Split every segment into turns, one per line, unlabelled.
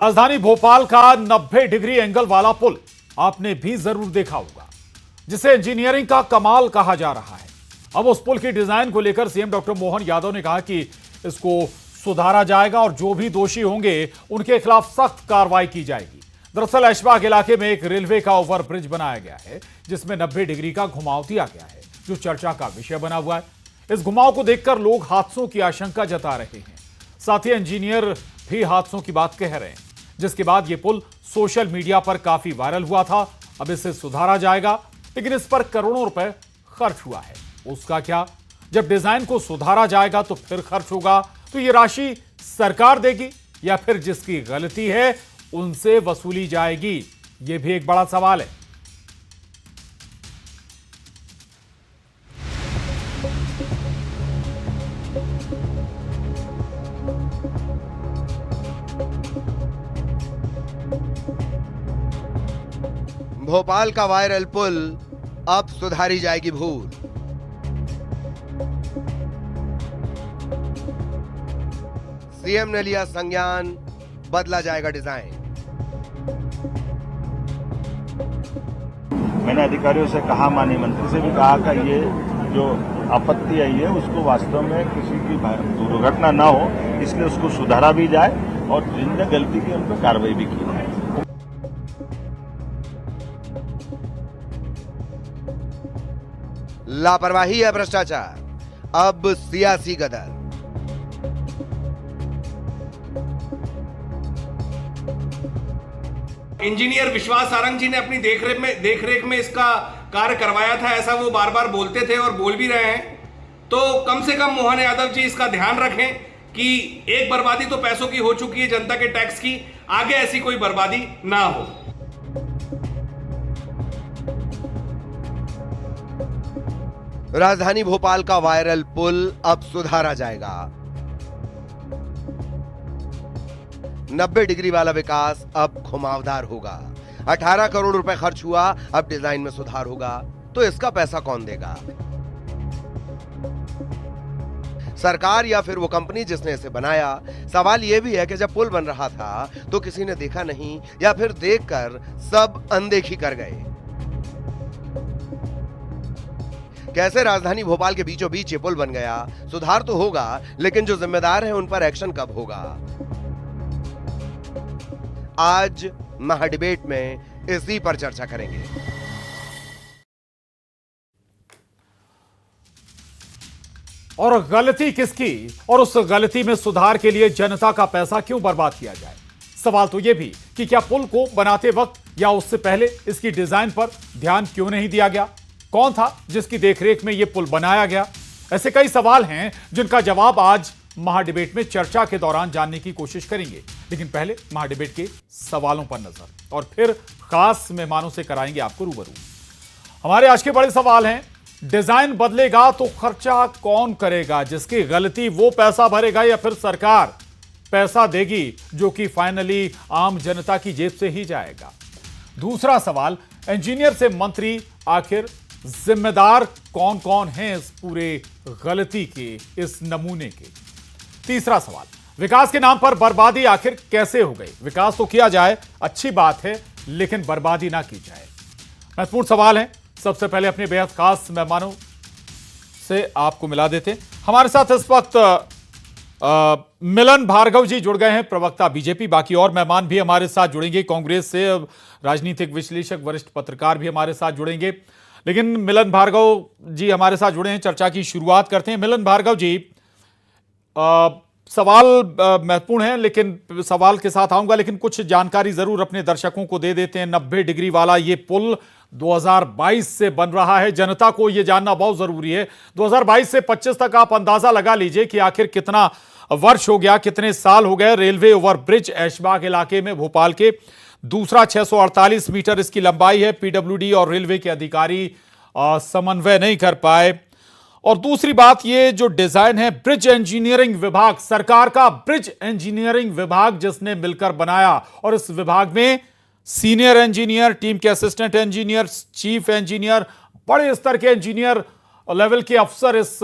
राजधानी भोपाल का 90 degree angle वाला पुल आपने भी जरूर देखा होगा, जिसे इंजीनियरिंग का कमाल कहा जा रहा है। अब उस पुल की डिजाइन को लेकर सीएम डॉक्टर मोहन यादव ने कहा कि इसको सुधारा जाएगा और जो भी दोषी होंगे उनके खिलाफ सख्त कार्रवाई की जाएगी। दरअसल ऐशबाग इलाके में एक रेलवे का ओवरब्रिज बनाया गया है, जिसमें 90 डिग्री का घुमाव दिया गया है, जो चर्चा का विषय बना हुआ है। इस घुमाव को देखकर लोग हादसों की आशंका जता रहे हैं। साथ ही इंजीनियर भी हादसों की बात कह रहे हैं, जिसके बाद यह पुल सोशल मीडिया पर काफी वायरल हुआ था। अब इसे सुधारा जाएगा, लेकिन इस पर करोड़ों रुपए खर्च हुआ है। उसका क्या? जब डिजाइन को सुधारा जाएगा तो फिर खर्च होगा, तो ये राशि सरकार देगी या फिर जिसकी गलती है उनसे वसूली जाएगी? यह भी एक बड़ा सवाल है।
भोपाल का वायरल पुल अब सुधारी जाएगी भूल। सीएम ने लिया संज्ञान, बदला जाएगा डिजाइन।
मैंने अधिकारियों से कहा, माननीय मंत्री से भी कहा कि ये जो आपत्ति आई है उसको वास्तव में किसी की दुर्घटना ना हो, इसलिए उसको सुधारा भी जाए और जिनने गलती की उन पर कार्रवाई भी की जाए।
लापरवाही या भ्रष्टाचार, अब सियासी गदर।
इंजीनियर विश्वास सारंग जी ने अपनी देखरेख में इसका कार्य करवाया था, ऐसा वो बार बार बोलते थे और बोल भी रहे हैं। तो कम से कम मोहन यादव जी इसका ध्यान रखें कि एक बर्बादी तो पैसों की हो चुकी है, जनता के टैक्स की, आगे ऐसी कोई बर्बादी ना हो।
राजधानी भोपाल का वायरल पुल अब सुधारा जाएगा। 90 डिग्री वाला विकास अब घुमावदार होगा। 18 करोड़ रुपए खर्च हुआ, अब डिजाइन में सुधार होगा। तो इसका पैसा कौन देगा? सरकार या फिर वो कंपनी जिसने इसे बनाया? सवाल यह भी है कि जब पुल बन रहा था तो किसी ने देखा नहीं या फिर देखकर सब अनदेखी कर गए। कैसे राजधानी भोपाल के बीचों बीच ये पुल बन गया? सुधार तो होगा, लेकिन जो जिम्मेदार है उन पर एक्शन कब होगा? आज महाडिबेट में इसी पर चर्चा करेंगे।
और गलती किसकी, और उस गलती में सुधार के लिए जनता का पैसा क्यों बर्बाद किया जाए? सवाल तो यह भी कि क्या पुल को बनाते वक्त या उससे पहले इसकी डिजाइन पर ध्यान क्यों नहीं दिया गया? कौन था जिसकी देखरेख में यह पुल बनाया गया? ऐसे कई सवाल हैं जिनका जवाब आज महाडिबेट में चर्चा के दौरान जानने की कोशिश करेंगे। लेकिन पहले महाडिबेट के सवालों पर नजर और फिर खास मेहमानों से कराएंगे आपको रूबरू। हमारे आज के बड़े सवाल हैं, डिजाइन बदलेगा तो खर्चा कौन करेगा? जिसकी गलती वो पैसा भरेगा या फिर सरकार पैसा देगी, जो कि फाइनली आम जनता की जेब से ही जाएगा? दूसरा सवाल, इंजीनियर से मंत्री, आखिर जिम्मेदार कौन कौन हैं इस पूरे गलती के, इस नमूने के? तीसरा सवाल, विकास के नाम पर बर्बादी आखिर कैसे हो गई? विकास तो किया जाए, अच्छी बात है, लेकिन बर्बादी ना की जाए। महत्वपूर्ण सवाल है। सबसे पहले अपने बेहद खास मेहमानों से आपको मिला देते हैं। हमारे साथ इस वक्त मिलन भार्गव जी जुड़ गए हैं, प्रवक्ता बीजेपी। बाकी और मेहमान भी हमारे साथ जुड़ेंगे। कांग्रेस से राजनीतिक विश्लेषक, वरिष्ठ पत्रकार भी हमारे साथ जुड़ेंगे। लेकिन मिलन भार्गव जी हमारे साथ जुड़े हैं, चर्चा की शुरुआत करते हैं। मिलन भार्गव जी, सवाल महत्वपूर्ण है, लेकिन सवाल के साथ आऊंगा, लेकिन कुछ जानकारी जरूर अपने दर्शकों को दे देते हैं। 90 डिग्री वाला ये पुल 2022 से बन रहा है, जनता को यह जानना बहुत जरूरी है। 2022 से 25 तक आप अंदाजा लगा लीजिए कि आखिर कितना वर्ष हो गया, कितने साल हो गए। रेलवे ओवरब्रिज ऐशबाग इलाके में भोपाल के, दूसरा 648 मीटर इसकी लंबाई है। पीडब्ल्यूडी और रेलवे के अधिकारी समन्वय नहीं कर पाए। और दूसरी बात, ये जो डिजाइन है, ब्रिज इंजीनियरिंग विभाग, सरकार का ब्रिज इंजीनियरिंग विभाग जिसने मिलकर बनाया, और इस विभाग में सीनियर इंजीनियर, टीम के असिस्टेंट इंजीनियर, चीफ इंजीनियर, बड़े स्तर के इंजीनियर लेवल के अफसर इस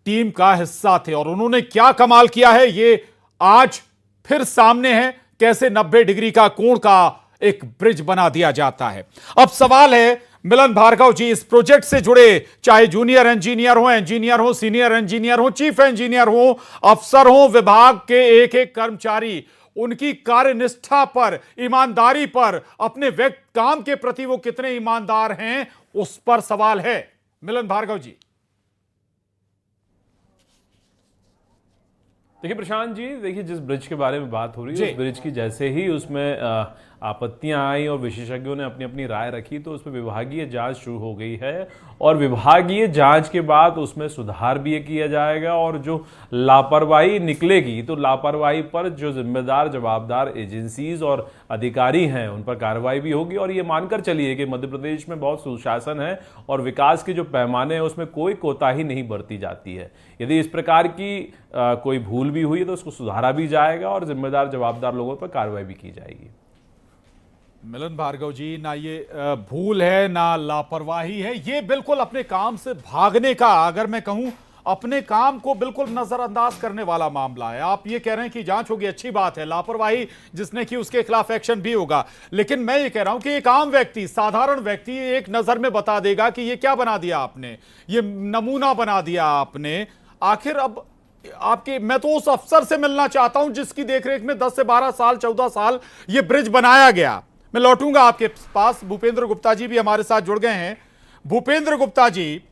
टीम का हिस्सा थे। और उन्होंने क्या कमाल किया है, ये आज फिर सामने है कैसे 90 डिग्री का कोण का एक ब्रिज बना दिया जाता है। अब सवाल है मिलन भार्गव जी, इस प्रोजेक्ट से जुड़े चाहे जूनियर इंजीनियर हो, सीनियर इंजीनियर हो, चीफ इंजीनियर हो, अफसर हो, विभाग के एक एक कर्मचारी, उनकी कार्यनिष्ठा पर, ईमानदारी पर, अपने व्यक्ति काम के प्रति वो कितने ईमानदार हैं, उस पर सवाल है। मिलन भार्गव जी।
देखिए प्रशांत जी, देखिए जिस ब्रिज के बारे में बात हो रही है, उस ब्रिज की जैसे ही उसमें आपत्तियां आई और विशेषज्ञों ने अपनी अपनी राय रखी, तो उसमें विभागीय जांच शुरू हो गई है और विभागीय जांच के बाद उसमें सुधार भी किया जाएगा और जो लापरवाही निकलेगी तो लापरवाही पर जो जिम्मेदार जवाबदार एजेंसीज और अधिकारी हैं उन पर कार्रवाई भी होगी। और ये मानकर चलिए कि मध्य प्रदेश में बहुत सुशासन है और विकास के जो पैमाने हैं उसमें कोई कोताही नहीं बरती जाती है। यदि इस प्रकार की कोई भूल भी हुई है तो उसको सुधारा भी जाएगा और जिम्मेदार जवाबदार लोगों पर कार्रवाई भी की जाएगी।
मिलन भार्गव जी, ना ये भूल है ना लापरवाही है, ये बिल्कुल अपने काम से भागने का, अगर मैं कहूं अपने काम को बिल्कुल नजरअंदाज करने वाला मामला है। आप ये कह रहे हैं कि जांच होगी, अच्छी बात है, लापरवाही जिसने की उसके खिलाफ एक्शन भी होगा, लेकिन मैं ये कह रहा हूं कि एक आम व्यक्ति, साधारण व्यक्ति एक नजर में बता देगा कि ये क्या बना दिया आपने, ये नमूना बना दिया आपने। आखिर अब आपके, मैं तो उस अफसर से मिलना चाहता हूं जिसकी देखरेख में 10 से 12 साल 14 साल ये ब्रिज बनाया गया। मैं लौटूंगा आपके पास। भूपेंद्र गुप्ता जी भी हमारे साथ जुड़ गए हैं। भूपेंद्र गुप्ता जी,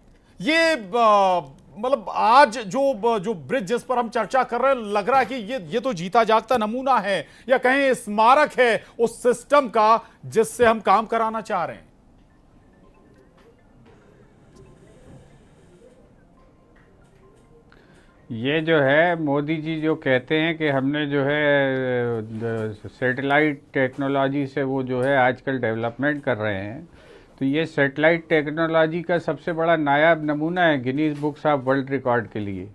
ये मतलब आज जो ब्रिज जिस पर हम चर्चा कर रहे हैं, लग रहा है कि ये तो जीता जागता नमूना है या कहें स्मारक है उस सिस्टम का जिससे हम काम कराना चाह रहे हैं।
ये जो है मोदी जी जो कहते हैं कि हमने जो है सैटेलाइट टेक्नोलॉजी से वो जो है आजकल डेवलपमेंट कर रहे हैं, तो ये सैटेलाइट टेक्नोलॉजी का सबसे बड़ा नायाब नमूना है Guinness books of world record के लिए।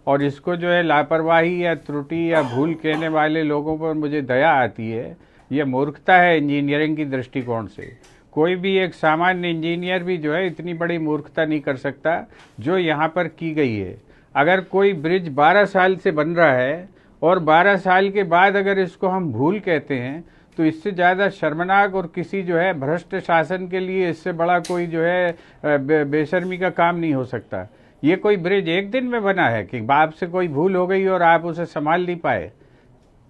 और इसको जो है लापरवाही या त्रुटि या भूल कहने वाले लोगों पर मुझे दया आती है। ये मूर्खता है इंजीनियरिंग की दृष्टिकोण से। कोई भी एक सामान्य इंजीनियर भी जो है इतनी बड़ी मूर्खता नहीं कर सकता जो यहाँ पर की गई है। अगर कोई ब्रिज 12 साल से बन रहा है और 12 साल के बाद अगर इसको हम भूल कहते हैं, तो इससे ज़्यादा शर्मनाक और किसी जो है भ्रष्ट शासन के लिए इससे बड़ा कोई जो है बेशर्मी का काम नहीं हो सकता। ये कोई ब्रिज एक दिन में बना है कि आपसे कोई भूल हो गई और आप उसे संभाल नहीं पाए।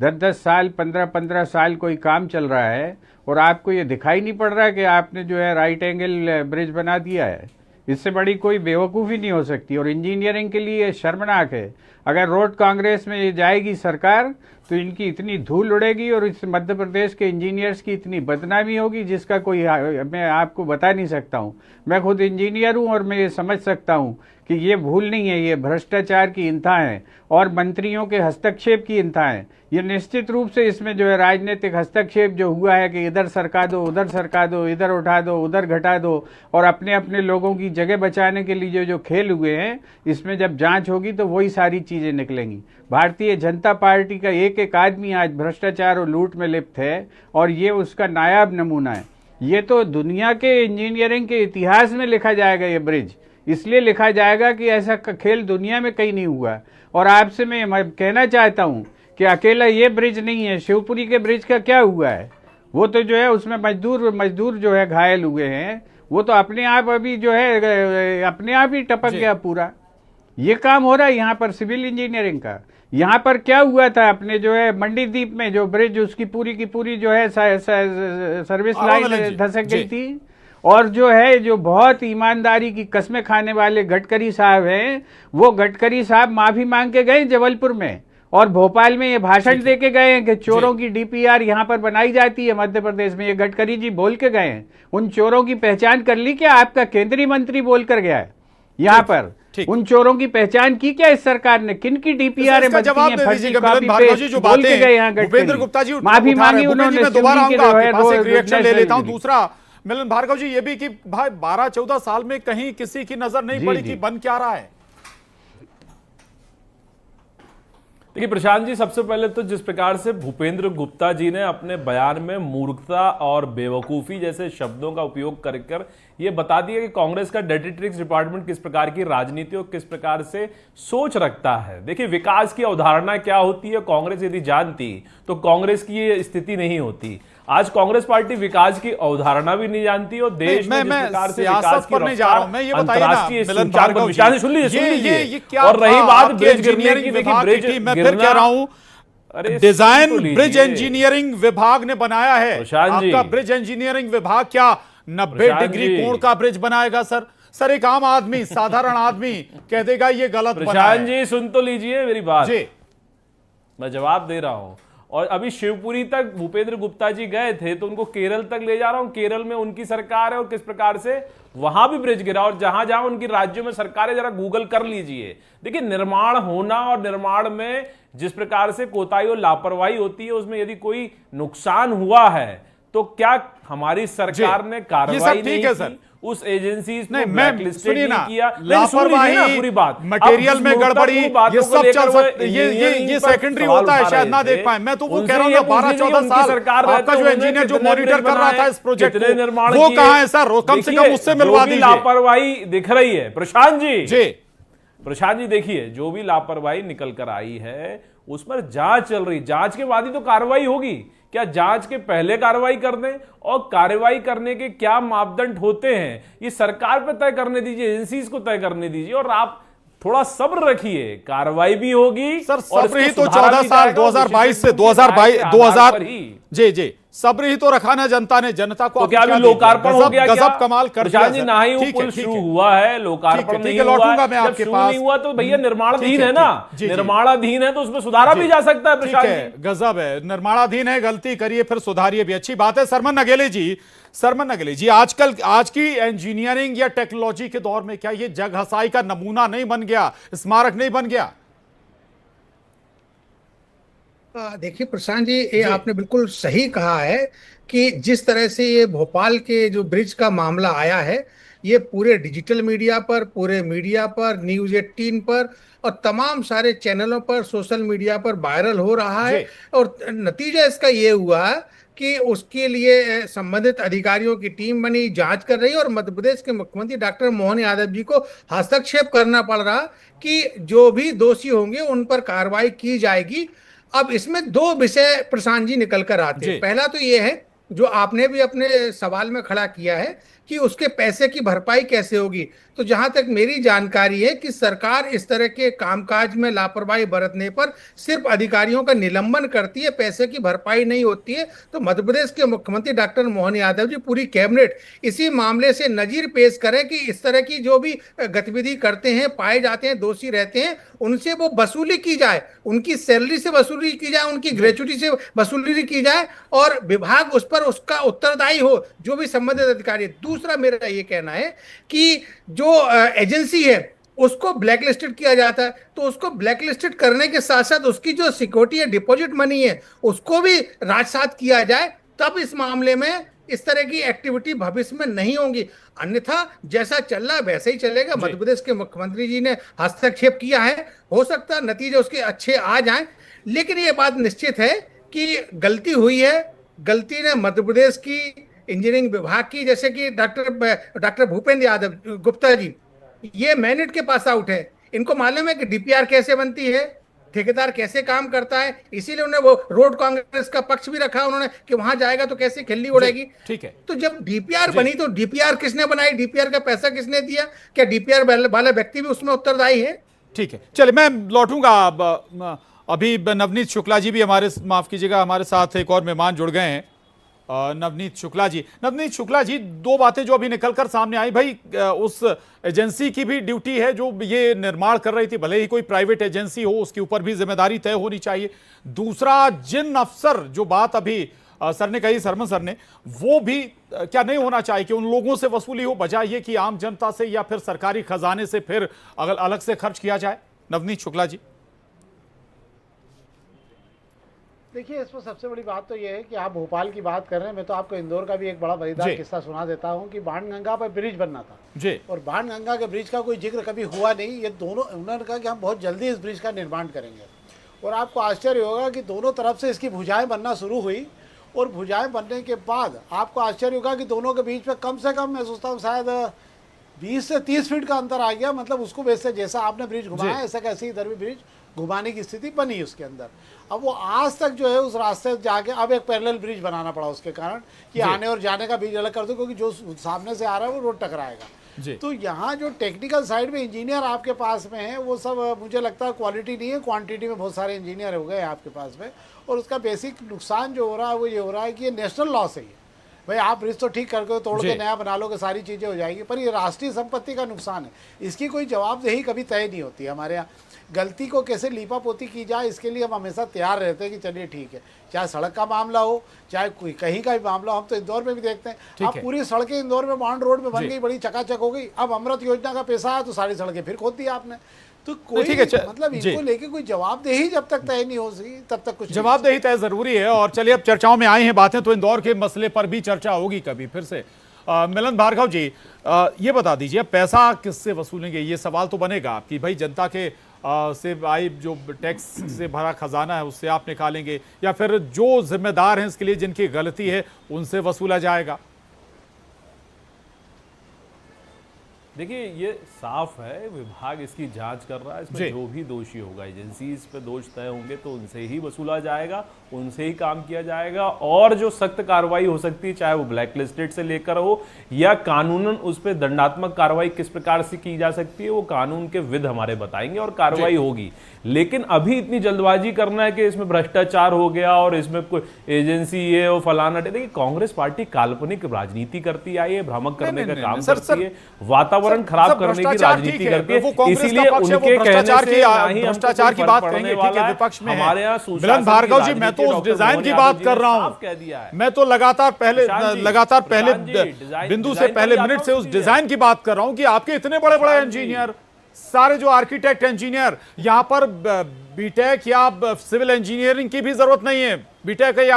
10-10 साल 15-15 साल कोई काम चल रहा है और आपको ये दिखाई नहीं पड़ रहा है कि आपने जो है राइट एंगल ब्रिज बना दिया है। इससे बड़ी कोई बेवकूफ़ी नहीं हो सकती और इंजीनियरिंग के लिए शर्मनाक है। अगर रोड कांग्रेस में ये जाएगी सरकार तो इनकी इतनी धूल उड़ेगी और इस मध्य प्रदेश के इंजीनियर्स की इतनी बदनामी होगी जिसका कोई मैं आपको बता नहीं सकता हूँ। मैं खुद इंजीनियर हूँ और मैं ये समझ सकता हूँ कि ये भूल नहीं है, ये भ्रष्टाचार की इंथा है और मंत्रियों के हस्तक्षेप की इंथा है। ये निश्चित रूप से इसमें जो है राजनीतिक हस्तक्षेप जो हुआ है कि इधर सरका दो, उधर सरका दो, इधर उठा दो, उधर घटा दो और अपने अपने लोगों की जगह बचाने के लिए जो खेल हुए हैं, इसमें जब जांच होगी तो वही सारी चीज़ें निकलेंगी। भारतीय जनता पार्टी का एक एक आदमी आज भ्रष्टाचार और लूट में लिप्त है और ये उसका नायाब नमूना है। ये तो दुनिया के इंजीनियरिंग के इतिहास में लिखा जाएगा। ये ब्रिज इसलिए लिखा जाएगा कि ऐसा खेल दुनिया में कहीं नहीं हुआ। और आपसे मैं कहना चाहता हूँ कि अकेला ये ब्रिज नहीं है, शिवपुरी के ब्रिज का क्या हुआ है? वो तो जो है उसमें मजदूर जो है घायल हुए हैं, वो तो अपने आप अभी जो है अपने आप ही टपक गया पूरा। ये काम हो रहा है यहाँ पर सिविल इंजीनियरिंग का। यहाँ पर क्या हुआ था अपने जो है मंडीदीप में जो ब्रिज, उसकी पूरी की पूरी जो है सर्विस लाइन धसक गई थी। और जो है जो बहुत ईमानदारी की कस्में खाने वाले गडकरी साहब हैं, वो गडकरी साहब माफी मांग के गए जबलपुर में और भोपाल में ये भाषण दे के गए हैं कि चोरों की डीपीआर यहाँ पर बनाई जाती है मध्य प्रदेश में। ये गडकरी जी बोल के गए हैं। उन चोरों की पहचान कर ली क्या? आपका केंद्रीय मंत्री बोल कर गया है यहाँ पर। उन चोरों की पहचान की क्या इस सरकार ने? किन की डीपीआर
जवाब दे दीजिएगा मिलन भार्गव जी। जो बातें भूपेंद्र गुप्ता जी
माफी मांगी उन्होंने,
दोबारा आऊंगा आपके पास, एक रिएक्शन ले लेता हूं। दूसरा मिलन भार्गव जी, ये भी कि भाई 12-14 साल में कहीं किसी की नजर नहीं पड़ी कि बन क्या रहा है।
देखिए प्रशांत जी, सबसे पहले तो जिस प्रकार से भूपेंद्र गुप्ता जी ने अपने बयान में मूर्खता और बेवकूफ़ी जैसे शब्दों का उपयोग कर ये बता दिया कि कांग्रेस का डर्टी ट्रिक्स डिपार्टमेंट किस प्रकार की राजनीति और किस प्रकार से सोच रखता है। देखिए विकास की अवधारणा क्या होती है, कांग्रेस यदि जानती तो कांग्रेस की ये स्थिति नहीं होती। आज कांग्रेस पार्टी विकास की अवधारणा भी नहीं जानती और देश में जिस प्रकार से विकास की रफ्तार अंतर्राष्ट्रीय सूचकांक पर विचार सुन लीजिए। और रही बात ब्रिज गिरने की, देखिए ब्रिज
मैं फिर कह रहा हूं, डिजाइन ब्रिज इंजीनियरिंग विभाग ने बनाया है। आपका ब्रिज इंजीनियरिंग विभाग क्या 90 डिग्री कोण का ब्रिज बनाएगा सर? सर एक आम आदमी, साधारण आदमी कह देगा ये गलत बना है।
प्रशांत जी सुन तो लीजिए मेरी बात
जी,
मैं जवाब दे रहा हूं। और अभी शिवपुरी तक भूपेंद्र गुप्ता जी गए थे तो उनको केरल तक ले जा रहा हूं। केरल में उनकी सरकार है और किस प्रकार से वहां भी ब्रिज गिरा, और जहां जहां उनकी राज्यों में सरकारें, जरा गूगल कर लीजिए। देखिए निर्माण होना और निर्माण में जिस प्रकार से कोताही और लापरवाही होती है, उसमें यदि कोई नुकसान हुआ है तो क्या हमारी सरकार ने कार्रवाई नहीं की? उस एजेंसी
नहीं, मैं सुनिए ना,
किया
लापरवाही,
पूरी बात
मटेरियल में गड़बड़ी, ये सब चल सकते, ये सेकेंडरी होता है, शायद ना देख पाए। मैं तो वो कह रहा हूँ 12-14 साल आपका जो इंजीनियर जो मॉनिटर कर रहा था इस प्रोजेक्ट को, वो कहां है सर? कम से कम उससे मिलवा दीजिए।
लापरवाही दिख रही है प्रशांत जी। प्रशांत जी देखिए, जो भी लापरवाही निकल कर आई है उस पर जांच चल रही, जांच के बाद ही तो कार्रवाई होगी। क्या जांच के पहले कार्रवाई कर दें? और कार्रवाई करने के क्या मापदंड होते हैं ये सरकार पे तय करने दीजिए, एजेंसीज को तय करने दीजिए, और आप थोड़ा सब्र रखिए, कार्रवाई भी होगी।
सर सब्र ही तो 14 साल 2022 से 2000 जी सब्र ही तो रखा ना जनता ने, जनता को।
तो क्या अभी लोकार्पण हो गया?
गजब कमाल कर दिया
जी, ना ही पुल शुरू हुआ है, लोकार्पण नहीं हुआ। जब शुरू नहीं हुआ तो भैया निर्माणाधीन है ना, निर्माणाधीन है तो उसमें सुधारा भी जा सकता है। प्रशांत जी
गजब है, निर्माणाधीन है, गलती करिए फिर सुधारिए भी, अच्छी बात है। सरमन नगेले जी, आजकल आज की इंजीनियरिंग या टेक्नोलॉजी के दौर में क्या ये जग हसाई का नमूना नहीं बन गया, स्मारक नहीं बन गया?
देखिए प्रशांत जी, ये आपने बिल्कुल सही कहा है कि जिस तरह से ये भोपाल के जो ब्रिज का मामला आया है, ये पूरे डिजिटल मीडिया पर, पूरे मीडिया पर, न्यूज़ 18 पर और तमाम सारे चैनलों पर, सोशल मीडिया पर वायरल हो रहा है। और नतीजा इसका ये हुआ कि उसके लिए संबंधित अधिकारियों की टीम बनी, जांच कर रही है, और मध्य प्रदेश के मुख्यमंत्री डॉक्टर मोहन यादव जी को हस्तक्षेप करना पड़ रहा कि जो भी दोषी होंगे उन पर कार्रवाई की जाएगी। अब इसमें दो विषय प्रशांत जी निकल कर आते हैं। पहला तो ये है जो आपने भी अपने सवाल में खड़ा किया है कि उसके पैसे की भरपाई कैसे होगी। तो जहां तक मेरी जानकारी है कि सरकार इस तरह के कामकाज में लापरवाही बरतने पर सिर्फ अधिकारियों का निलंबन करती है, पैसे की भरपाई नहीं होती है। तो मध्य प्रदेश के मुख्यमंत्री डॉक्टर मोहन यादव जी, पूरी कैबिनेट इसी मामले से नजीर पेश करें कि इस तरह की जो भी गतिविधि करते हैं, पाए जाते हैं, दोषी रहते हैं, उनसे वो वसूली की जाए, उनकी सैलरी से वसूली की जाए, उनकी ग्रेचुटी से वसूली की जाए, और विभाग उस पर उसका उत्तरदायी हो, जो भी संबंधित अधिकारी। दूसरा मेरा ये कहना है कि जो एजेंसी है उसको ब्लैकलिस्टेड किया जाता है, तो उसको ब्लैकलिस्टेड करने के साथ साथ उसकी जो सिक्योरिटी है, डिपॉजिट मनी है, उसको भी राजसात किया जाए, तब इस मामले में इस तरह की एक्टिविटी भविष्य में नहीं होंगी। अन्यथा जैसा चल रहा है वैसे ही चलेगा। मध्य प्रदेश के मुख्यमंत्री जी ने हस्तक्षेप किया है, हो सकता है नतीजे उसके अच्छे आ जाएं, लेकिन ये बात निश्चित है कि गलती हुई है। गलती ने मध्य प्रदेश की इंजीनियरिंग विभाग की, जैसे कि डॉक्टर भूपेंद्र यादव गुप्ता जी, ये मैनेट के पास आउट है, इनको मालूम है कि डीपीआर कैसे बनती है, ठेकेदार कैसे काम करता है, इसीलिए उन्होंने वो रोड कांग्रेस का पक्ष भी रखा उन्होंने कि वहां जाएगा तो कैसे खिल्ली उड़ेगी।
ठीक है,
तो जब डीपीआर बनी तो डीपीआर किसने बनाई, डीपीआर का पैसा किसने दिया, क्या डीपीआर वाला व्यक्ति भी उसमें उत्तरदायी है?
ठीक है, चलिए मैं लौटूंगा। अभी नवनीत शुक्ला जी भी हमारे, माफ कीजिएगा, हमारे साथ एक और मेहमान जुड़ गए हैं, नवनीत शुक्ला जी, दो बातें जो अभी निकलकर सामने आई। भाई उस एजेंसी की भी ड्यूटी है जो ये निर्माण कर रही थी, भले ही कोई प्राइवेट एजेंसी हो, उसके ऊपर भी जिम्मेदारी तय होनी चाहिए। दूसरा, जिन अफसर, जो बात अभी सर ने कही, शर्मा सर ने, वो भी क्या नहीं होना चाहिए कि उन लोगों से वसूली हो, बजाय ये कि आम जनता से या फिर सरकारी खजाने से फिर अलग से खर्च किया जाए? नवनीत शुक्ला जी।
देखिए, इसमें सबसे बड़ी बात तो ये है कि आप भोपाल की बात कर रहे हैं, मैं तो आपको इंदौर का भी एक बड़ा मजेदार किस्सा सुना देता हूँ कि बाणगंगा पर ब्रिज बनना था जी, और बाणगंगा के ब्रिज का कोई जिक्र कभी हुआ नहीं। ये दोनों, उन्होंने कहा कि हम बहुत जल्दी इस ब्रिज का निर्माण करेंगे, और आपको आश्चर्य होगा कि दोनों तरफ से इसकी भुजाएं बनना शुरू हुई, और भुजाएं बनने के बाद आपको आश्चर्य होगा कि दोनों के बीच में कम से कम मैं सोचता हूँ शायद 20 से 30 फीट का अंतर आ गया। मतलब उसको वैसे जैसा आपने ब्रिज घुमाया ऐसा कैसे इधर भी ब्रिज घुमाने की स्थिति बनी उसके अंदर। अब वो आज तक जो है उस रास्ते से जाके अब एक पैरेलल ब्रिज बनाना पड़ा उसके कारण कि आने और जाने का ब्रिज अलग कर दो, क्योंकि जो सामने से आ रहा है वो रोड टकराएगा। तो यहाँ जो टेक्निकल साइड में इंजीनियर आपके पास में है वो सब मुझे लगता है क्वालिटी नहीं है, क्वांटिटी में बहुत सारे इंजीनियर हो गए आपके पास में, और उसका बेसिक नुकसान जो हो रहा है वो ये हो रहा है कि ये नेशनल लॉस है। भाई आप ब्रिज तो ठीक करके तोड़ के नया बना लोगे, सारी चीज़ें हो जाएगी, पर ये राष्ट्रीय संपत्ति का नुकसान है, इसकी कोई जवाबदेही कभी तय नहीं होती हमारे यहाँ। गलती को कैसे लीपापोती की जाए इसके लिए हम हमेशा तैयार रहते हैं कि चलिए ठीक है, चाहे सड़क का मामला हो चाहे कोई कहीं का भी मामला हो। हम तो इंदौर में भी देखते हैं, अब पूरी सड़कें इंदौर में बाउंड रोड में बन गई, बड़ी चकाचक हो गई। अब अमृत योजना का पैसा आया तो सारी सड़कें फिर खोद दी आपने। तो कोई मतलब इनको लेके कोई जवाबदेही जब तक तय नहीं हो सकी तब तक कुछ
जवाबदेही तय जरूरी है। और चलिए अब चर्चाओं में आई हैं बातें, तो इंदौर के मसले पर भी चर्चा होगी कभी फिर से। मिलन भार्गव जी, ये बता दीजिए पैसा किससे वसूलेंगे? ये सवाल तो बनेगा कि भाई जनता के से आई जो टैक्स से भरा खजाना है उससे आप निकालेंगे, या फिर जो जिम्मेदार हैं इसके लिए जिनकी गलती है उनसे वसूला जाएगा?
देखिए ये साफ है, विभाग इसकी जांच कर रहा है, इसमें जो भी दोषी होगा एजेंसी इस पे दोष तय होंगे तो उनसे ही वसूला जाएगा, उनसे ही काम किया जाएगा, और जो सख्त कार्रवाई हो सकती है चाहे वो ब्लैक लिस्टेड से लेकर हो या कानूनन उस पर दंडात्मक कार्रवाई किस प्रकार से की जा सकती है वो कानून के विद हमारे बताएंगे और कार्रवाई होगी। लेकिन अभी इतनी जल्दबाजी करना है कि इसमें भ्रष्टाचार हो गया और इसमें कोई एजेंसी ये वो फलाना, देखिए कांग्रेस पार्टी काल्पनिक राजनीति करती आई है, भ्रमक करने का काम करती है, वातावरण खराब करने की राजनीति करके, इसीलिए उनके
भ्रष्टाचार की बात करेंगे, ठीक है, विपक्ष में हमारे यहाँ मिलन भार्गव जी, मैं तो उस डिजाइन की बात कर रहा हूं, मैं तो लगातार पहले बिंदु से पहले मिनट से उस डिजाइन की बात कर रहा हूं कि आपके इतने बड़े बड़े इंजीनियर, सारे जो आर्किटेक्ट इंजीनियर, यहां पर बीटेक या सिविल इंजीनियरिंग की भी जरूरत नहीं है, बीटेक या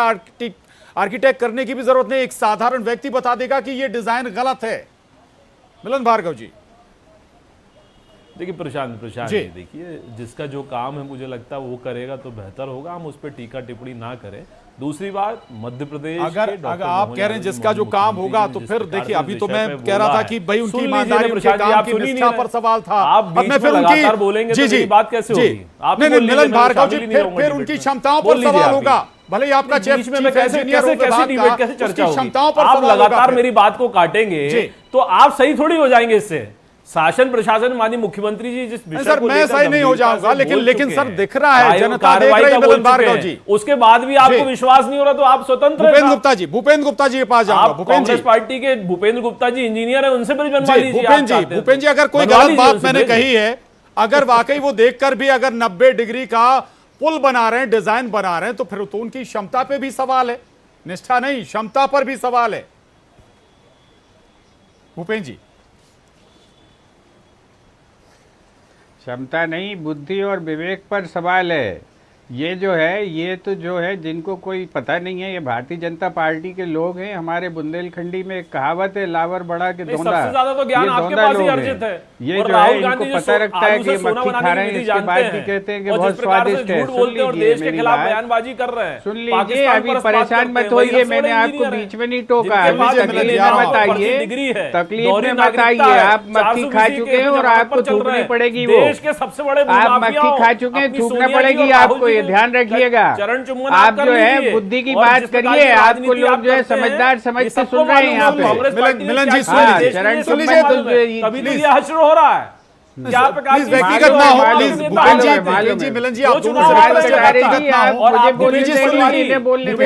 आर्किटेक्ट करने की भी जरूरत नहीं, एक साधारण व्यक्ति बता देगा कि यह डिजाइन गलत है। मिलन भार्गव जी,
देखिए प्रशांत जी, देखिए जिसका जो काम है मुझे लगता है वो करेगा तो बेहतर होगा, हम उस पर टीका टिप्पणी ना करें। दूसरी बात, मध्य प्रदेश
अगर आप कह रहे हैं जिसका जो काम होगा तो फिर देखिए, अभी तो मैं कह रहा था कि भाई उनकी ईमानदारी, उनके काम की निष्ठा पर सवाल था, अब मैं फिर उनकी
बोलेंगे जी बात कैसे होगी? आप
मिलन भार्गव जी, फिर उनकी क्षमताओं पर सवाल होगा, भले ही आपका चीफ इंजीनियर
कैसे चर्चा होगी? आप लगातार मेरी बात को काटेंगे तो आप सही थोड़ी हो जाएंगे इससे। शासन प्रशासन माननीय मुख्यमंत्री जी जिस विषय
सर मैं सही नहीं हो जाऊंगा, लेकिन सर दिख रहा है, जनता देख रही है मिलन भार्गव जी,
उसके बाद भी आपको विश्वास नहीं हो रहा तो आप स्वतंत्र।
भूपेंद्र गुप्ता जी के पास जाऊंगा।
कांग्रेस पार्टी के भूपेंद्र गुप्ता जी इंजीनियर है, उनसे ब्रिज बनवा लीजिए।
भूपेंद्र जी, अगर कोई गलत बात मैंने कही है, अगर वाकई वो देखकर भी अगर 90 डिग्री का पुल बना रहे हैं, डिजाइन बना रहे हैं, तो फिर तो उनकी क्षमता पे भी सवाल है, निष्ठा नहीं क्षमता पर भी सवाल है। भूपेंद्र जी,
क्षमता नहीं, बुद्धि और विवेक पर सवाल है। ये जो है, ये तो जो है जिनको कोई पता नहीं है, ये भारतीय जनता पार्टी के लोग हैं। हमारे बुंदेलखंडी में एक कहावत है, लावर बड़ा के धोंदा,
सबसे ज्यादा तो ज्ञान आपके पास ही अर्जित है।
ये जो है इनको पता रखता है कि मक्खी खा रहे हैं, इसके बाद भी कहते हैं कि बहुत स्वादिष्ट है। सुन लीजिए मेरी बात, सुन लीजिए, अभी परेशान मत होइए, मैंने आपको बीच में नहीं टोका, तकलीफ में मत आइए, तकलीफ में मत आइए। आप मक्खी खा चुके हैं और आपको थूकनी पड़ेगी, वो आप मक्खी खा चुके हैं, थूकना पड़ेगी आपको, ये ध्यान रखिएगा। आप जो है बुद्धि की बात करिए, आपको लोग जो है समझदार समझ के सुन रहे हैं यहाँ पे।
मिलन जी
चरण
सुन लीजिए,
कभी तो ये हश्र हो रहा है, क्या प्रकार की
व्यक्तिगत ना हो प्लीज। भूपेंद्र जी, मिलन जी, आप दोनों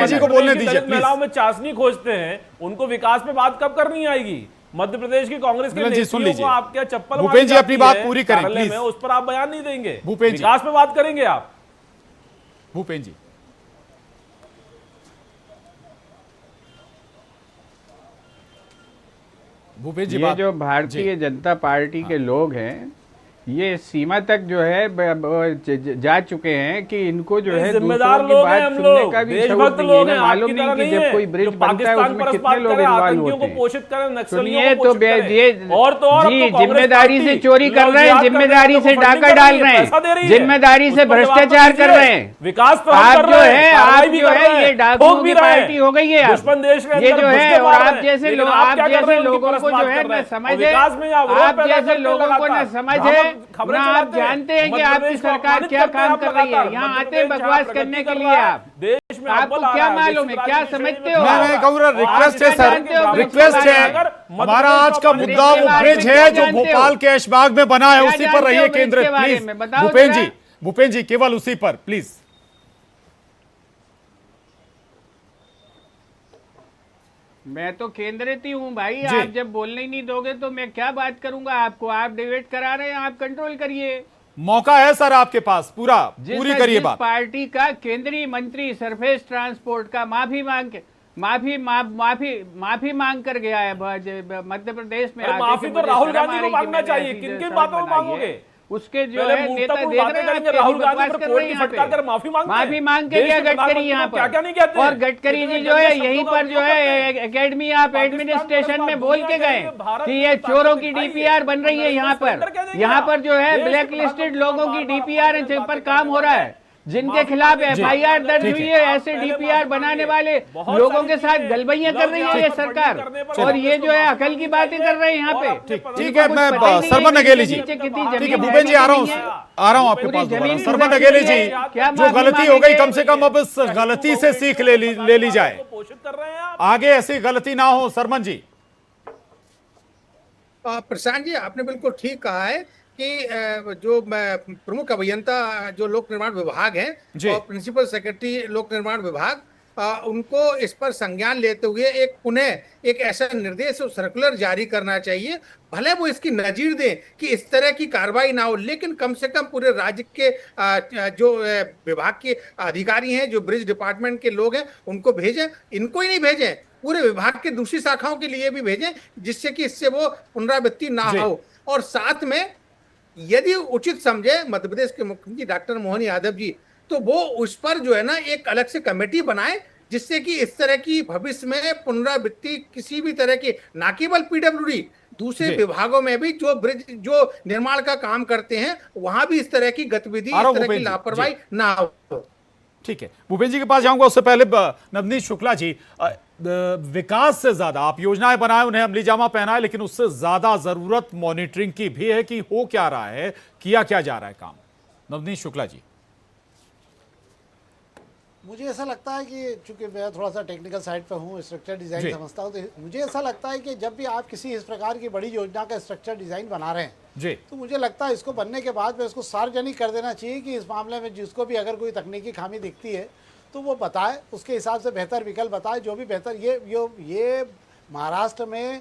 जी को बोलने दीजिए।
महिलाओं में चाशनी खोजते हैं, उनको विकास पे बात कब करनी आएगी? मध्य प्रदेश की कांग्रेस के नेताओं को आप क्या चप्पल,
भूपेंद्र जी अपनी बात पूरी करें प्लीज,
उस पर आप बयान नहीं देंगे,
भूपेंद्र जी
विकास पे बात करेंगे आप।
भूपेंद्र जी,
ये जो भारतीय जनता पार्टी के लोग हैं, ये सीमा तक जो है जा चुके हैं कि इनको जो है
जिम्मेदार
दूसरों की
लोग हैं
बात
हम
सुनने
लोग,
का भी
देशभक्त
शौक
लोग
नहीं
हैं,
है। मालूम
आपकी
नहीं
तरह
कि
नहीं
जब
है,
कोई ब्रिज
जो
बनता है
पाकिस्तान
उसमें
पर
कितने
बात
लोग
करें,
इन्वॉल्व
आतंकियों
होते
को
हैं।
पोषित करें, नक्सलियों
सुनिए
को
तो
पोषित करें।
ये
और तो और
जी
अब तो कांग्रेस
जिम्मेदारी
पार्टी
से चोरी कर
लव
रहे हैं,
जिहाद करने
जिम्मेदारी
वालों
से
को
डाका
फंडिंग
डाल
कर
रहे
पैसा दे रही
हैं,
है।
जिम्मेदारी
उस
से
पर जवाब तो
भ्रष्टाचार कर
दीजिए।
रहे हैं।
विकास तो हम
आप
कर
जो
रहे हैं,
है
कार्रवाई
आप
भी
जो
कर
है
रहे
ये
हैं,
डाकुओं
ठोक भी
की
रहे हैं।
पार्टी हो गई है।
दुश्मन देश के
ये
अंदर
जो
घुस
है
के
और
मार
आप
रहे हैं।
जैसे
लेकिन
लोग
आप
आप
क्या कर रहे
जैसे
हैं, उनकी
लोगों
परस
को
बात
जो है
कर रहे
न
हैं।
समझ
और
है,
विकास में आप विरोध
आप
पैदा
जैसे
करते हैं
लोगों को न
लगातार।
समझ
हम
है
खबरें
ना, आप
चलाते हैं।
जानते हैं कि
मध्य
आपकी
प्रदेश को
सरकार
अपमानित
क्या
करते हैं
काम
आप
कर रही है।
लगातार।
यहाँ
मध्य
आते हैं
प्रदेश
बकवास
जहाँ
करने
प्रगति
के
कर
लिए
रहा है,
आप।
देश में
आपको
अव्वल आ
क्या
रहा है,
मालूम है,
विश्व
क्या
राजनीति
समझते
श्रेणी
हो
में
आप?
मैं कहूँगा
और
रिक्वेस्ट है
आज
सर,
जानते हो कि
रिक्वेस्ट
मुझे
है।
अगर
हमारा आज का
ब्रिज
मुद्दा
के
वो
बारे
ब्रिज
में
है
क्या
जो
जानते हो?
भोपाल के ऐशबाग में बना है,
क्या
उसी पर
जानते
रहिए
हो ब्रिज
केंद्रित
के बारे
प्लीज।
में? बताओ
भूपेन
जरा।
जी, भूपेन जी केवल उसी पर प्लीज।
मैं तो केंद्रित ही हूँ भाई,
जी।
आप जब बोलने ही नहीं दोगे तो मैं क्या बात करूंगा आपको। आप डिबेट करा रहे हैं, आप कंट्रोल करिए।
मौका है सर आपके पास, पूरी करिए
जिस
बात।
पार्टी का केंद्रीय मंत्री सरफेस ट्रांसपोर्ट का माफी मांग कर गया है मध्य प्रदेश में
अरे
आके
माफी
कि
तो
मुझे
राहुल
शर्म
गांधी
आ
को
रही कि
मांगना
मैंने
चाहिए।
ऐसी
किन-किन
सड़क
बातों में
बनाई
मांगोगे?
है। उसके जो
पहले
है नेता
मुंह
देख
बातें
रहे हैं
करेंगे,
आप
राहुल
कैसी
गांधी
बकवास
पर
कर
कोर्ट
रहे
की
हैं यहाँ
फटकार कर
पे।
माफी मांगते हैं।
माफी मांग के
देश
क्या
के
गडकरी
प्रधानमंत्री
यहाँ
को क्या-क्या नहीं
पर।
कहते
और
हैं।
गडकरी जी
कितने
जो है
गंदे
यहीं
शब्दों का
पर जो
उपयोग करते
है
हैं।
एकेडमी ऑफ
पाकिस्तान
एडमिनिस्ट्रेशन
पर
में
बात
बोल
दुनिया
के
कह रही
गए
है, भारत
कि
की
ये
ताकत
चोरों की
दिखाई है।
डीपीआर बन रही है यहाँ
सरेंडर
पर।
कह देंगे
यहाँ
आप।
पर जो है
देश के
ब्लैक लिस्टेड
प्रधानमंत्री
लोगों
को
की
बार-बार
डीपीआर
अपनी
पर
बातें
काम हो रहा है, जिनके
माफी
खिलाफ
मांगे।
एफआईआर दर्ज
ठीक
हुई
है।
है, ऐसे
पहले
डीपीआर
माफी
बनाने
मांगे।
वाले
बहुत
लोगों
सारी
के साथ
चीजें
गलबैयां कर रही है ये
लव
सरकार।
जिहाद करने पर
और ये
कांग्रेस
जो है
को
अकल की
माफी
बातें कर रहे हैं यहाँ
और
पे।
अपने
ठीक
इनको
है,
कुछ
मैं
पता ही नहीं है
सरमन
कि
नगेली
नीचे
जी,
कितनी
ठीक है
जमीन
भूपेन जी, आ रहा हूँ
नहीं है।
आ रहा हूँ आपके
पूरी
पास दोबारा।
जमीन
सरमन
खिसक
नगेली
रही
जी,
है। क्या
जो
माफी
गलती हो गई
मांगेंगे?
कम से कम अब इस गलती से सीख ले ली जाए,
पोषित कर रहे हैं आप।
आगे ऐसी गलती ना हो। सरमन जी।
प्रशांत जी, आपने बिल्कुल ठीक कहा है कि जो प्रमुख अभियंता जो लोक निर्माण विभाग
जी।
हैं और प्रिंसिपल सेक्रेटरी लोक निर्माण विभाग, उनको इस पर संज्ञान लेते हुए एक ऐसा निर्देश और सर्कुलर जारी करना चाहिए। भले वो इसकी नजीर दें कि इस तरह की कार्रवाई ना हो, लेकिन कम से कम पूरे राज्य के जो विभाग के अधिकारी हैं, जो ब्रिज डिपार्टमेंट के लोग हैं, उनको भेजें। इनको ही नहीं भेजें, पूरे विभाग के दूसरी शाखाओं के लिए भी भेजें, जिससे कि इससे वो पुनरावृत्ति ना
जी।
हो। और साथ में यदि उचित समझे मध्य प्रदेश के मुख्यमंत्री डॉक्टर मोहन यादव जी, तो वो उस पर जो है ना एक अलग से कमेटी बनाए, जिससे कि इस तरह की भविष्य में पुनरावृत्ति किसी भी तरह की, ना केवल पीडब्ल्यूडी, दूसरे
जी।
विभागों में भी जो ब्रिज जो निर्माण का काम करते हैं, वहां भी इस तरह की गतिविधि,
आ रहा
इस
हूं
तरह की
भूपेन जी,
लापरवाही ना हो।
ठीक है, भूपेन जी के पास जाऊंगा, उससे पहले नवनीत शुक्ला जी, विकास से ज्यादा आप योजनाएं बनाए, उन्हें अमली जामा पहनाए, लेकिन उससे ज्यादा जरूरत मॉनिटरिंग की भी है कि हो क्या रहा है, किया क्या जा रहा है काम। नवनीत शुक्ला जी।
मुझे ऐसा लगता है कि चूंकि मैं थोड़ा सा टेक्निकल साइड पे हूँ, स्ट्रक्चर
जी।
डिज़ाइन समझता हूँ, तो मुझे ऐसा लगता है कि जब भी आप किसी इस प्रकार की बड़ी योजना का स्ट्रक्चर डिज़ाइन बना रहे हैं,
जी।
तो मुझे लगता है इसको बनने के बाद में इसको सार्वजनिक कर देना चाहिए कि इस मामले में जिसको भी अगर कोई तकनीकी खामी दिखती है तो वो बताए, उसके हिसाब से बेहतर विकल्प बताए, जो भी बेहतर। ये महाराष्ट्र में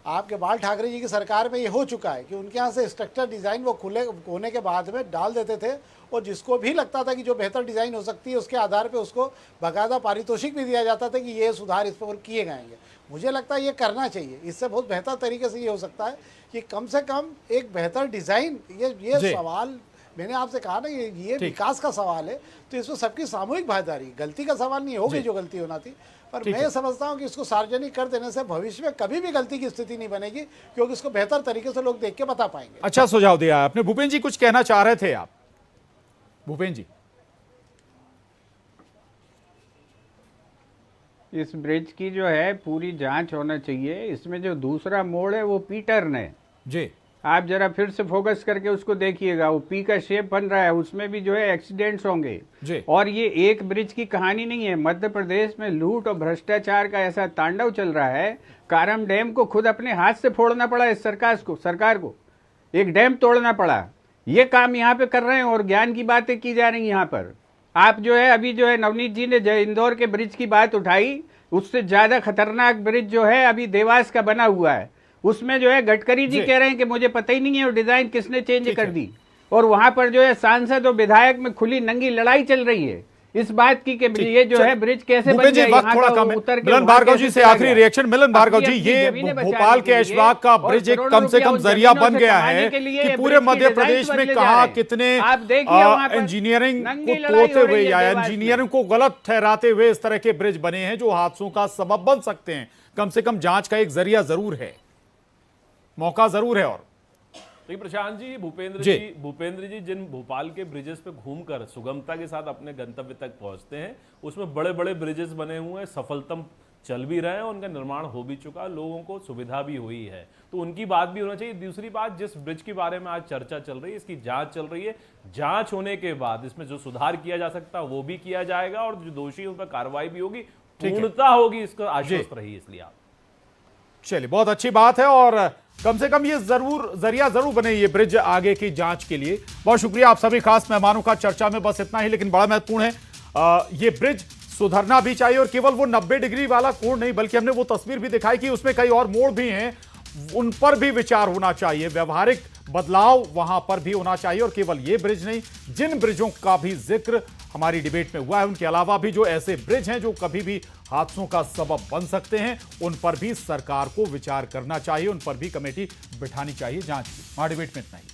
आपके बाल ठाकरे जी की सरकार में ये हो चुका है कि उनके यहाँ से स्ट्रक्चर डिज़ाइन वो खुले होने के बाद में डाल देते थे, और जिसको भी लगता था कि जो बेहतर डिज़ाइन हो सकती है उसके आधार पे उसको बाकायदा पारितोषिक भी दिया जाता था कि ये सुधार इस पर किए गएंगे। मुझे लगता है ये करना चाहिए, इससे बहुत बेहतर तरीके से ये हो सकता है कि कम से कम एक बेहतर डिज़ाइन। ये सवाल मैंने आपसे कहा ना, ये विकास का सवाल है, तो इसमें सबकी सामूहिक भागीदारी, गलती का सवाल नहीं, हो गई जो गलती होना थी। पर मैं समझता हूं कि इसको सार्वजनिक कर देने से भविष्य में कभी भी गलती की स्थिति नहीं बनेगी, क्योंकि इसको बेहतर तरीके से लोग देख के बता पाएंगे।
अच्छा सुझाव दिया है आपने। भूपेन जी कुछ कहना चाह रहे थे आप? भूपेन जी।
इस ब्रिज की जो है पूरी जांच होना चाहिए। इसमें जो दूसरा मोड़ है वो पीटर ने,
जी,
आप जरा फिर से फोकस करके उसको देखिएगा, वो पी का शेप बन रहा है, उसमें भी जो है एक्सीडेंट्स होंगे।
जी।
और ये एक ब्रिज की कहानी नहीं है, मध्य प्रदेश में लूट और भ्रष्टाचार का ऐसा तांडव चल रहा है, कारम डैम को खुद अपने हाथ से फोड़ना पड़ा इस सरकार को एक डैम तोड़ना पड़ा। ये काम यहाँ पे कर रहे हैं और ज्ञान की बातें की जा रही यहाँ पर। आप जो है अभी जो है नवनीत जी ने इंदौर के ब्रिज की बात उठाई, उससे ज्यादा खतरनाक ब्रिज जो है अभी देवास का बना हुआ है, उसमें जो है गडकरी जी कह रहे हैं कि मुझे पता ही नहीं है वो डिजाइन किसने चेंज कर दी, और वहां पर जो है सांसद और विधायक में खुली नंगी लड़ाई चल रही है। इस बात की कि ये जो है ब्रिज कैसे बन गया,
वक्त थोड़ा कम है। मिलन भार्गव जी से आखिरी रिएक्शन। मिलन भार्गव जी, ये भोपाल के ऐशबाग का ब्रिज एक कम से कम जरिया बन गया है कि पूरे मध्य प्रदेश में कहां कितने इंजीनियरिंग को तोड़ते हुए या इंजीनियरिंग को गलत ठहराते हुए इस तरह के ब्रिज बने हैं जो हादसों का सबब बन सकते हैं। कम से कम जांच का एक जरिया जरूर है, मौका जरूर है। और
तो प्रशांत जी, भूपेंद्र जी जिन भोपाल के ब्रिजेस पे घूमकर सुगमता के साथ अपने गंतव्य तक पहुंचते हैं, उसमें बड़े बड़े ब्रिजेस बने हुए हैं, सफलतम चल भी रहे हैं, उनका निर्माण हो भी चुका, लोगों को सुविधा भी हुई है, तो उनकी बात भी होना चाहिए। दूसरी बात, जिस ब्रिज के बारे में आज चर्चा चल रही है, इसकी जांच चल रही है, जांच होने के बाद इसमें जो सुधार किया जा सकता है वो भी किया जाएगा और जो दोषी उन पर कार्रवाई भी होगी, पूर्णता होगी, इसको आश्वस्त रही। इसलिए आप
चलिए, बहुत अच्छी बात है और कम से कम ये जरिया जरूर बने ये ब्रिज आगे की जांच के लिए। बहुत शुक्रिया आप सभी खास मेहमानों का। चर्चा में बस इतना ही, लेकिन बड़ा महत्वपूर्ण है ये ब्रिज सुधरना भी चाहिए और केवल वो 90 डिग्री वाला कोण नहीं, बल्कि हमने वो तस्वीर भी दिखाई कि उसमें कई और मोड़ भी हैं, उन पर भी विचार होना चाहिए, व्यवहारिक बदलाव वहां पर भी होना चाहिए। और केवल ये ब्रिज नहीं, जिन ब्रिजों का भी जिक्र हमारी डिबेट में हुआ है, उनके अलावा भी जो ऐसे ब्रिज हैं जो कभी भी हादसों का सबब बन सकते हैं, उन पर भी सरकार को विचार करना चाहिए, उन पर भी कमेटी बिठानी चाहिए जांच की। हमारी डिबेट में इतना ही।